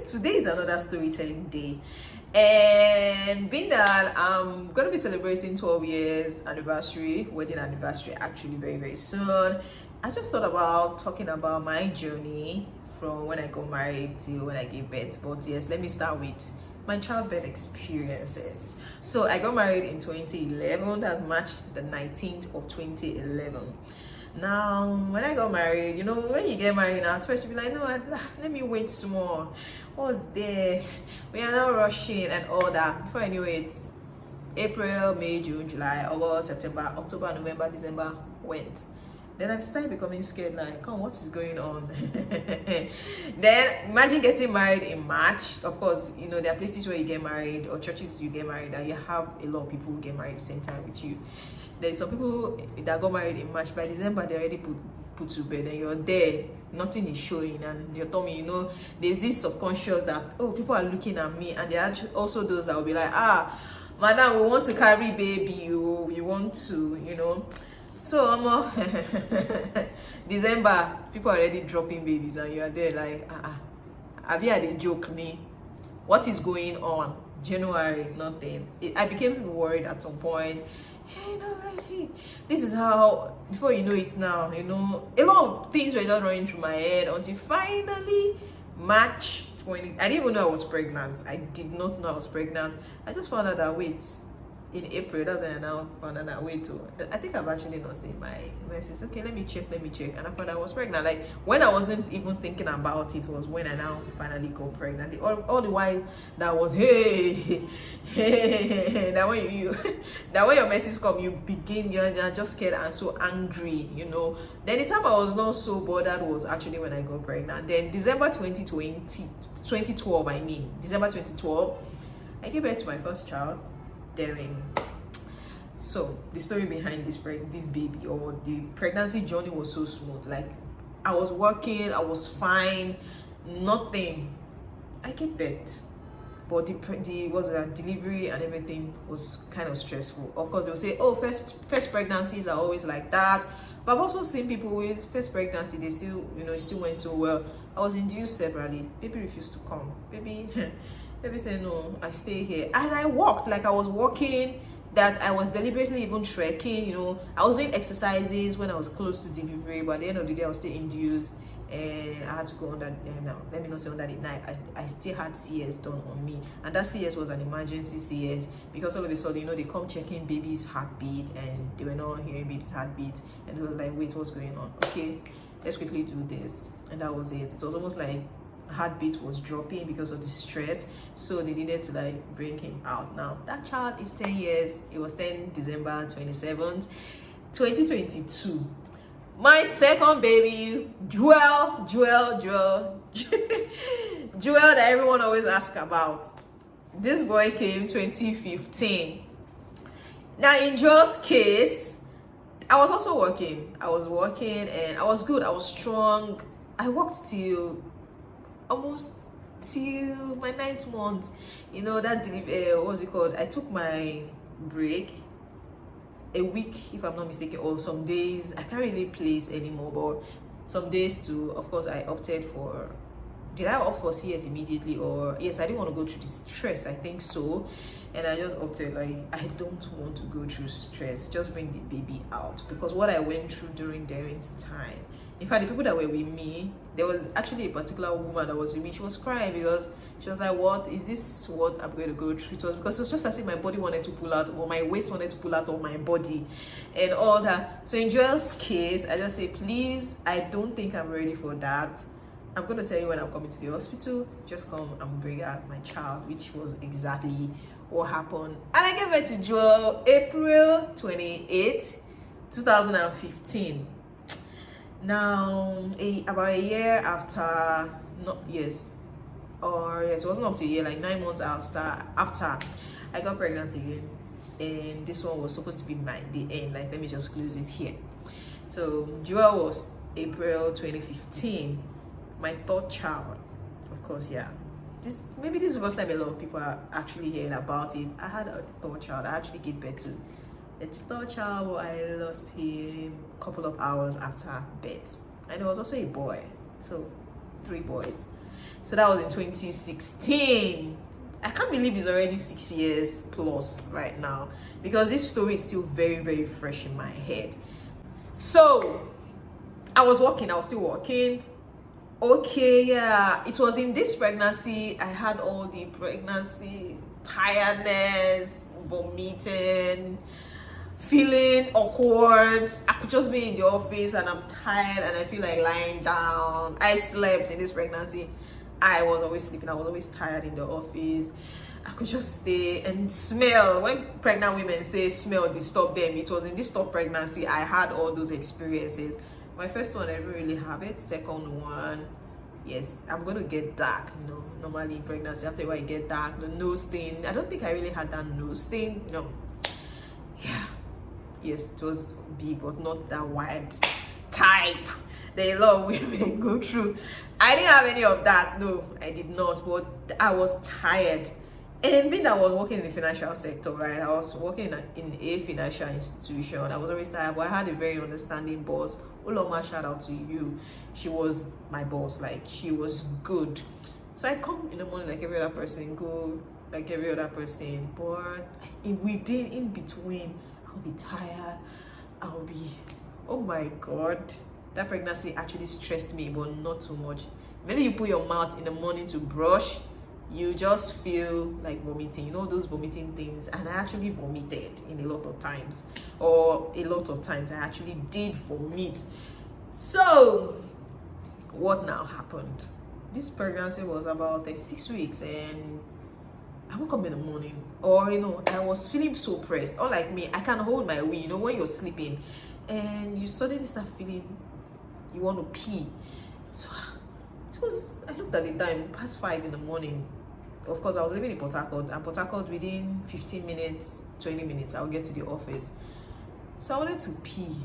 today is another storytelling day, and being that I'm gonna be celebrating 12 years anniversary, wedding anniversary, actually very, very soon. I just thought about talking about my journey from when I got married to when I gave birth. But yes, let me start with my childbirth experiences. So I got married in 2011. That's March the 19th of 2011. Now, when I got married, you know, when you get married now, at first you be like, no, let me wait some more. What's there? We are now rushing and all that. Before I knew it, April, May, June, July, August, September, October, November, December went. Then I started becoming scared, like, oh, what is going on? Then imagine getting married in March. Of course, you know, there are places where you get married or churches you get married and you have a lot of people who get married at the same time with you. There's some people that got married in March. By December, they already put to bed, and you're there, nothing is showing, and you're telling me, you know, there's this subconscious that, oh, people are looking at me, and there are also those that will be like, madam, we want to carry baby, you want to, you know. So December, people are already dropping babies, and you are there like, have you had a joke me? What is going on? January, nothing. I became worried at some point. Hey, no, hey, this is how, before you know it now, you know, a lot of things were just running through my head until finally March 20. I didn't even know I was pregnant. I did not know I was pregnant. I just found out that, wait, in April, that's when I now found out that, wait, I think I've actually not seen my message. Okay, let me check, and I found I was pregnant. Like, when I wasn't even thinking about it was when I now finally got pregnant. All the while that was, hey, that when you that when your message come, you begin, you're just scared and so angry, you know. Then the time I was not so bothered was actually when I got pregnant. Then December 2012, I mean December 2012, I gave birth to my first child. So the story behind this baby, or the pregnancy journey, was so smooth. Like, I was working, I was fine, nothing. I gave birth, but the delivery and everything was kind of stressful. Of course, they will say, oh, first pregnancies are always like that, but I've also seen people with first pregnancy, they still, you know, it still went so well. I was induced separately. Baby refused to come. Baby said, no, I stay here. And I walked, like I was walking, that I was deliberately even trekking, you know. I was doing exercises when I was close to delivery, but at the end of the day, I was still induced, and I had to go under, let me not say under the night. I still had CS done on me, and that CS was an emergency CS, because all of a sudden, you know, they come checking baby's heartbeat, and they were not hearing baby's heartbeat, and they were like, wait, what's going on? Okay, let's quickly do this. And that was it. It was almost like heartbeat was dropping because of the stress, so they needed to like bring him out. Now that child is 10 years. It was 10 December 27th 2022. My second baby, Joel that everyone always asks about. This boy came 2015. Now in Joel's case, I was also working. I was working and I was good. I was strong. I worked till almost till my 9th month, you know. That what's it called, I took my break a week, if I'm not mistaken, or some days. I can't really place anymore, but some days too. Of course, I opted for, did I opt for CS immediately? Or yes, I didn't want to go through the stress, I think so, and I just opted, like, I don't want to go through stress, just bring the baby out. Because what I went through during Darren's time, in fact, the people that were with me, there was actually a particular woman that was with me. She was crying because she was like, what is this, what I'm going to go through? It was because it was just as if my body wanted to pull out, or my waist wanted to pull out of my body and all that. So in Joel's case, I just say, please, I don't think I'm ready for that. I'm going to tell you when I'm coming to the hospital. Just come and bring out my child, which was exactly what happened. And I gave birth to Joel April 28, 2015. Now, about a year after, it wasn't up to a year, like 9 months after I got pregnant again, and this one was supposed to be the end. Like, let me just close it here. So Joel was April 2015, my third child. Of course, yeah. Maybe this is the first time a lot of people are actually hearing about it. I had a third child. I actually gave birth to a third child. I lost him a couple of hours after birth, and it was also a boy. So 3 boys. So that was in 2016. I can't believe it's already 6 years plus right now, because this story is still very, very fresh in my head. So I was still working. Okay, yeah, it was in this pregnancy I had all the pregnancy tiredness, vomiting, feeling awkward. I could just be in the office and I'm tired and I feel like lying down. I slept in this pregnancy. I was always sleeping. I was always tired in the office. I could just stay and smell. When pregnant women say smell disturb them, it was in this top pregnancy I had all those experiences. My first one, I didn't really have it. Second one, yes, I'm going to get dark. You know, normally in pregnancy, after a while, you get dark. The nose thing. I don't think I really had that nose thing. No. Yeah. Yes, it was big, but not that wide type that a lot of women go through. I didn't have any of that. No, I did not. But I was tired. And being that I was working in the financial sector, right? I was working in a financial institution. I was always tired, but I had a very understanding boss. Uloma, shout out to you. She was my boss. Like, she was good. So I come in the morning like every other person, go like every other person. But in between, I'll be tired. I'll be, oh my God. That pregnancy actually stressed me, but not too much. Maybe you put your mouth in the morning to brush, you just feel like vomiting, you know, those vomiting things. And I actually vomited in a lot of times, I actually did vomit. So what now happened? This pregnancy was about 6 weeks, and I woke up in the morning, or you know, I was feeling so pressed. Unlike me, I can hold my wee, you know, when you're sleeping and you suddenly start feeling you want to pee. So it was, I looked at the time, past 5 in the morning. Of course, I was living in Port Harcourt, and Port Harcourt, within 15 minutes, 20 minutes, I'll get to the office. So I wanted to pee.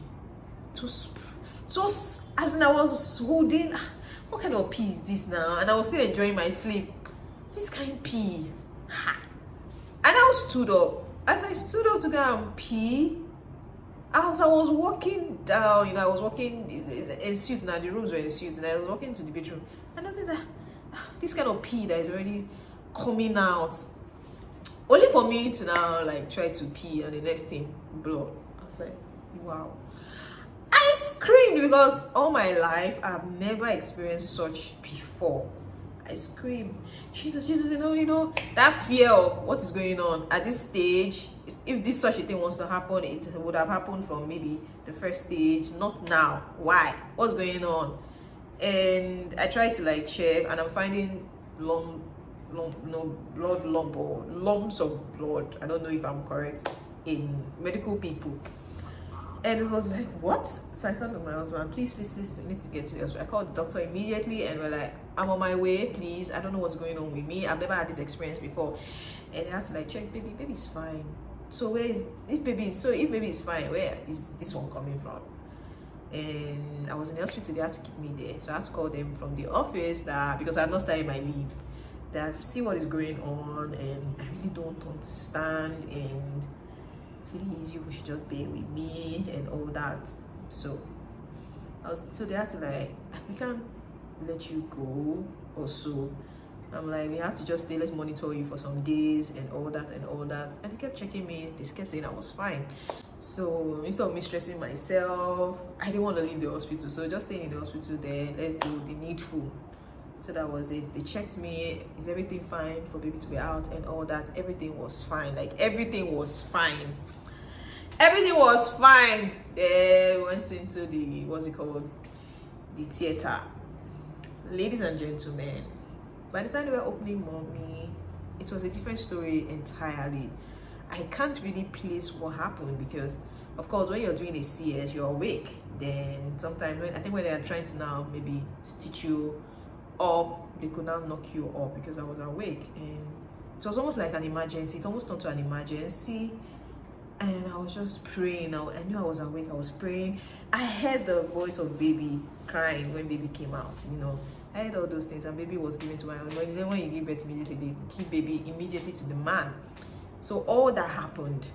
So as in, I was holding, what kind of pee is this now? And I was still enjoying my sleep. This kind of pee. Ha. And I stood up. As I stood up to go and pee, as I was walking down, you know, I was walking in suit now, the rooms were in suit, and I was walking to the bedroom. I noticed that this kind of pee that is already coming out, only for me to now like try to pee, and the next thing, blood. I was like, wow. I screamed, because all my life I've never experienced such before. I screamed, Jesus, you know, that fear of what is going on at this stage. If this such a thing wants to happen, it would have happened from maybe the first stage, not now. Why? What's going on? And I tried to like check, and I'm finding lumps of blood. I don't know if I'm correct in medical people. And it was like, what? So I called my husband, please, you need to get to the hospital. I called the doctor immediately, and we're like, I'm on my way, please. I don't know what's going on with me. I've never had this experience before. And I had to like check, baby's fine. So if baby is fine, where is this one coming from? And I was in the hospital, they had to keep me there. So I had to call them from the office, because I had not started my leave, that see what is going on, and I really don't understand, and please, you should just bear with me and all that. So they had to like, we can't let you go or so. I'm like, we have to just stay, let's monitor you for some days and all that. And they kept checking me. They kept saying I was fine. So instead of me stressing myself, I didn't want to leave the hospital. So just staying in the hospital there, let's do the needful. So that was it. They checked me, is everything fine for baby to be out and all that. Everything was fine. Like, everything was fine. Everything was fine. They went into the, what's it called, the theater. Ladies and gentlemen, by the time they were opening mommy, it was a different story entirely. I can't really place what happened, because of course when you're doing a CS, you're awake. Then sometimes when they are trying to now maybe stitch you up, they could now knock you up, because I was awake, and it was almost like an emergency. It almost turned to an emergency. And I was just praying. I knew I was awake. I was praying. I heard the voice of baby crying when baby came out, you know. I heard all those things, and baby was given to my husband. When you give birth immediately, they give baby immediately to the man. So all that happened,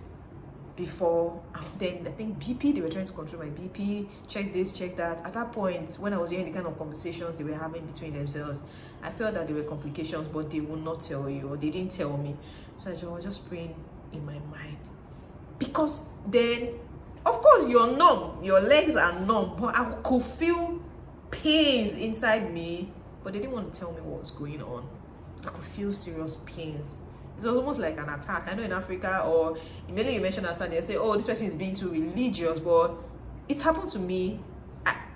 before. Then I think BP, they were trying to control my BP, check this, check that. At that point, when I was hearing the kind of conversations they were having between themselves, I felt that there were complications, but they would not tell you, or they didn't tell me. So I was just praying in my mind, because then of course you're numb, your legs are numb, but I could feel pains inside me, but they didn't want to tell me what was going on. I could feel serious pains. It was almost like an attack. I know in Africa, or immediately you mention attack, they say, oh, this person is being too religious, but it happened to me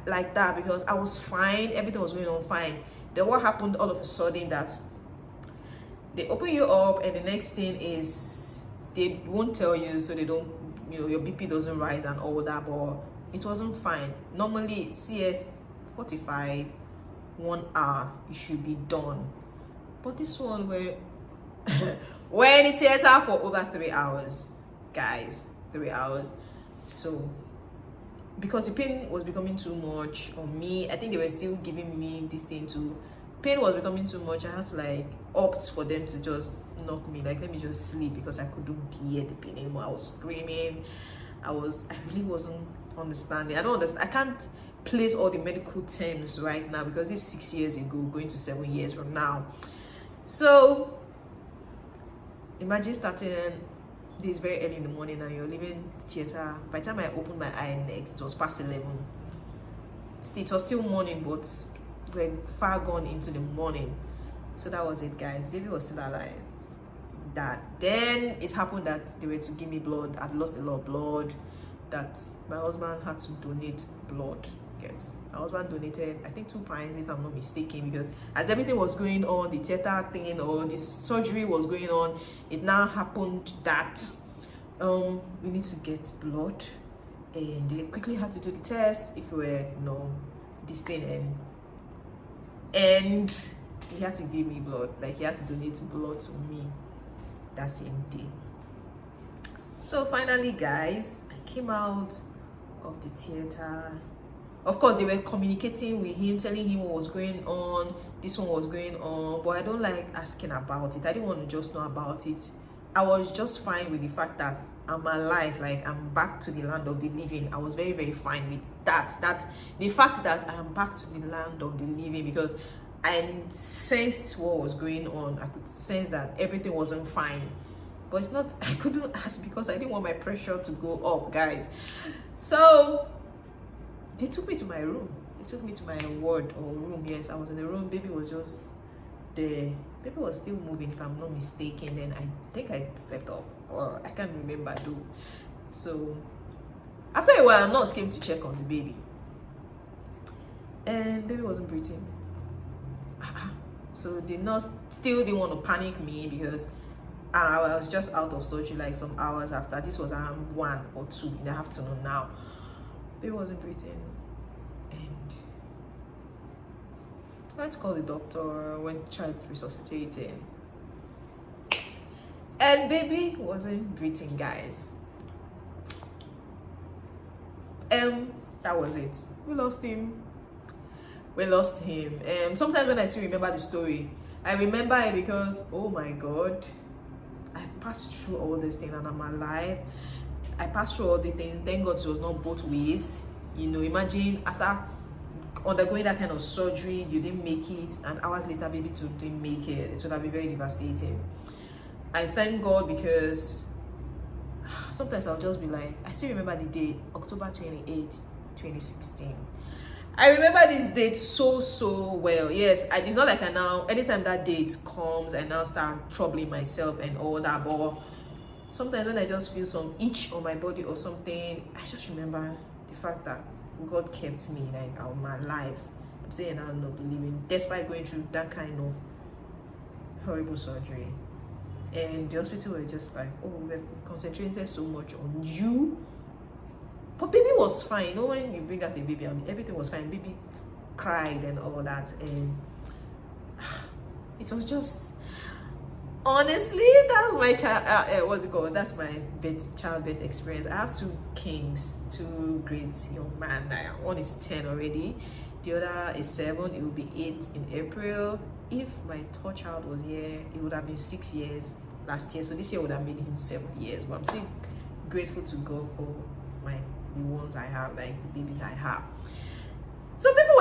like that, because I was fine, everything was going on fine. Then what happened all of a sudden, that they open you up, and the next thing is they won't tell you, so they don't, your BP doesn't rise and all that, but it wasn't fine. Normally CS 45, 1 hour, you should be done. But this one, we're in the theater for over 3 hours, guys, 3 hours. So because the pain was becoming too much on me, I think they were still giving me this thing to, pain was becoming too much. I had to like opt for them to just knock me, like let me just sleep, because I couldn't bear the pain anymore. I was screaming. I really wasn't understanding. I can't place all the medical terms right now, because this 6 years ago, going to 7 years from now. So imagine starting this very early in the morning, and you're leaving the theater. By the time I opened my eye next, it was past 11. It was still morning, but like far gone into the morning. So that was it, guys. Baby was still alive. Then it happened that they were to give me blood. I'd lost a lot of blood, that my husband had to donate blood. Yes, my husband donated, I think 2 pints, if I'm not mistaken, because as everything was going on, the theater thing or this surgery was going on, it now happened that we need to get blood, and they quickly had to do the test if we were this thing, and he had to give me blood. Like, he had to donate blood to me that same day. So finally, guys, I came out of the theater. Of course, they were communicating with him, telling him what was going on, this one was going on, but I don't like asking about it. I didn't want to just know about it. I was just fine with the fact that I'm alive, like I'm back to the land of the living. I was very, very fine with that. The fact that I am back to the land of the living, because I sensed what was going on. I could sense that everything wasn't fine. But it's not, I couldn't ask because I didn't want my pressure to go up, guys. So they took me to my room. They took me to my ward or room. Yes, I was in the room. Baby was just there. Baby was still moving, if I'm not mistaken. Then I think I slept off, or I can't remember though. So after a while, nurse came to check on the baby, and baby wasn't breathing. So the nurse still didn't want to panic me, because I was just out of surgery like some hours after. This was around 1 or 2 in the afternoon now. Baby wasn't breathing, and I went to call the doctor, went tried resuscitating, and baby wasn't breathing, guys. That was it. We lost him. And sometimes when I still remember the story, I remember it because, oh my God, I passed through all this thing and I'm alive. I passed through all the things. Thank God it was not both ways. Imagine after undergoing that kind of surgery, you didn't make it, and hours later baby too didn't make it. It would have been very devastating. I thank God, because sometimes I'll just be like, I still remember the date, October 28, 2016. I remember this date so well. Yes, it's not like I now, anytime that date comes, I now start troubling myself and all that. But sometimes when I just feel some itch on my body or something, I just remember the fact that God kept me, like I'm alive. I'm saying I'm not believing, despite going through that kind of horrible surgery. And the hospital were just like, oh, we're concentrated so much on you. But baby was fine. When you bring out a baby, everything was fine. Baby cried and all that, and it was just, honestly, that's my that's my childbirth experience. I have 2 kings, 2 great young men. One is 10 already, the other is 7. It will be 8 in April. If my 3rd child was here, it would have been 6 years last year, so this year would have made him 7 years. But I'm still grateful to God for the ones I have, like the babies I have. So people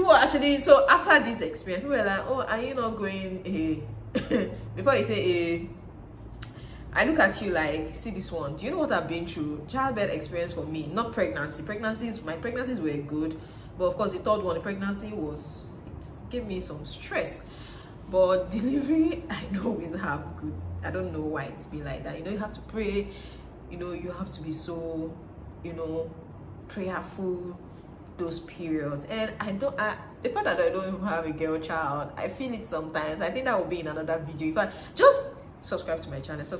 were actually, so after this experience, people were like, oh, are you not going before you say I look at you like, see this one, do you know what I've been through? Childbirth experience for me, not pregnancy. My pregnancies were good, but of course the third one, the pregnancy it gave me some stress. But delivery, I know we have good. I don't know why it's been like that. You have to pray, you have to be so, prayerful those periods. And the fact that I don't even have a girl child, I feel it sometimes. I think that will be in another video. If I just subscribe to my channel so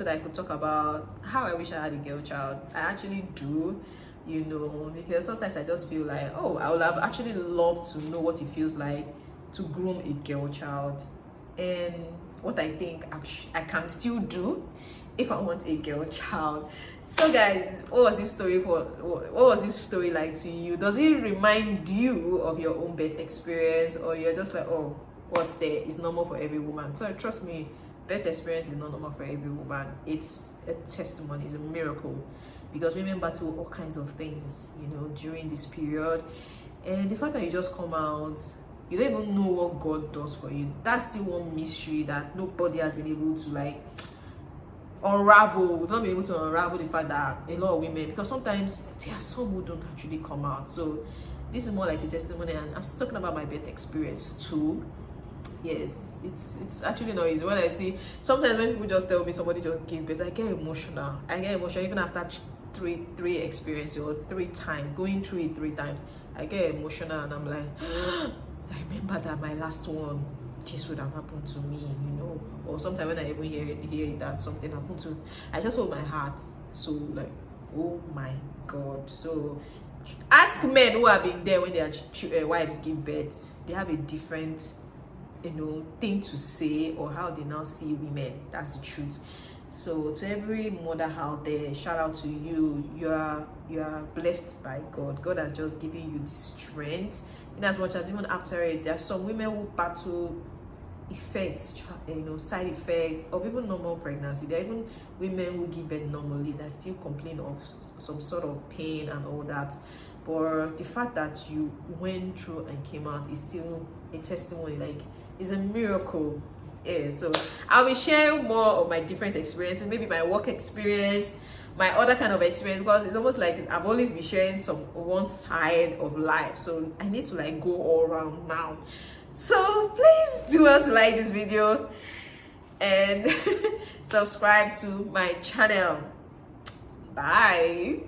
that I could talk about how I wish I had a girl child. I actually do, because sometimes I just feel like, oh, I would have actually loved to know what it feels like to groom a girl child, and what I think I can still do if I want a girl child. So guys, what was this story like to you? Does it remind you of your own birth experience, or you're just like, oh, what's there is normal for every woman? So trust me, birth experience is not normal for every woman. It's a testimony, it's a miracle, because women battle all kinds of things, during this period. And the fact that you just come out, you don't even know what God does for you. That's still one mystery that nobody has been able to unravel. We've not been able to unravel the fact that a lot of women, because sometimes there are some who don't actually come out. So this is more like a testimony, and I'm still talking about my birth experience too. Yes, it's actually not easy. When I see, sometimes when people just tell me somebody just gave birth, I get emotional even after three experiences, or 3 times, going through it 3 times. I get emotional, and I'm like, I remember that my last one just would have happened to me, or sometimes when I even hear that something happened to, I just hold my heart. So like, oh my God. So ask men who have been there when their wives give birth. They have a different thing to say, or how they now see women. That's the truth. So to every mother out there, shout out to you. You are blessed by God. God has just given you the strength. In as much as even after it, there are some women who battle effects, side effects of even normal pregnancy. There are even women who give birth normally that still complain of some sort of pain and all that. But the fact that you went through and came out is still a testimony. Like, it's a miracle. So I'll be sharing more of my different experiences, maybe my work experience, my other kind of experience, because it's almost like I've always been sharing one side of life. So I need to go all around now. So please do not like this video and subscribe to my channel. Bye.